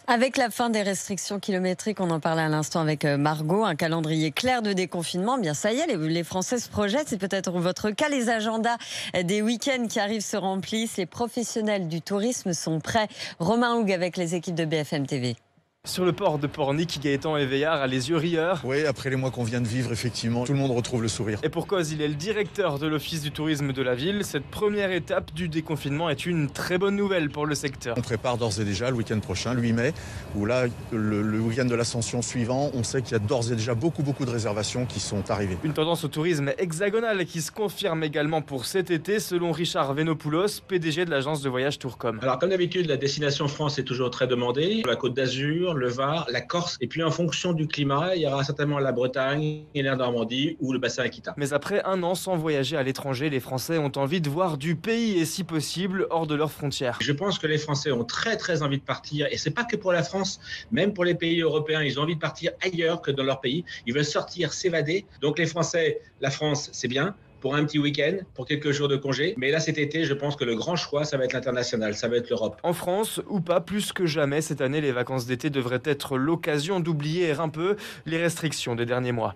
Avec la fin des restrictions kilométriques, on en parlait à l'instant avec Margot, un calendrier clair de déconfinement, bien ça y est, les Français se projettent, c'est peut-être votre cas, les agendas des week-ends qui arrivent se remplissent, les professionnels du tourisme sont prêts. Romain Houg avec les équipes de BFM TV. Sur le port de Pornic, Gaëtan Éveillard a les yeux rieurs. Oui, après les mois qu'on vient de vivre, effectivement, tout le monde retrouve le sourire. Et pour cause, il est le directeur de l'Office du tourisme de la ville. Cette première étape du déconfinement est une très bonne nouvelle pour le secteur. On prépare d'ores et déjà le week-end prochain, le 8 mai, où là, le week-end de l'Ascension suivant, on sait qu'il y a d'ores et déjà beaucoup de réservations qui sont arrivées. Une tendance au tourisme hexagonal qui se confirme également pour cet été, selon Richard Venopoulos, PDG de l'agence de voyage Tourcom. Alors comme d'habitude, la destination France est toujours très demandée. La Côte d'Azur, le Var, la Corse. Et puis en fonction du climat, il y aura certainement la Bretagne et la Normandie ou le bassin Aquitaine. Mais après un an sans voyager à l'étranger, les Français ont envie de voir du pays et si possible hors de leurs frontières. Je pense que les Français ont très envie de partir. Et c'est pas que pour la France, même pour les pays européens, ils ont envie de partir ailleurs que dans leur pays. Ils veulent sortir, s'évader. Donc les Français, la France, c'est bien. Pour un petit week-end, pour quelques jours de congé. Mais là, cet été, je pense que le grand choix, ça va être l'international, ça va être l'Europe. En France, ou pas, plus que jamais, cette année, les vacances d'été devraient être l'occasion d'oublier un peu les restrictions des derniers mois.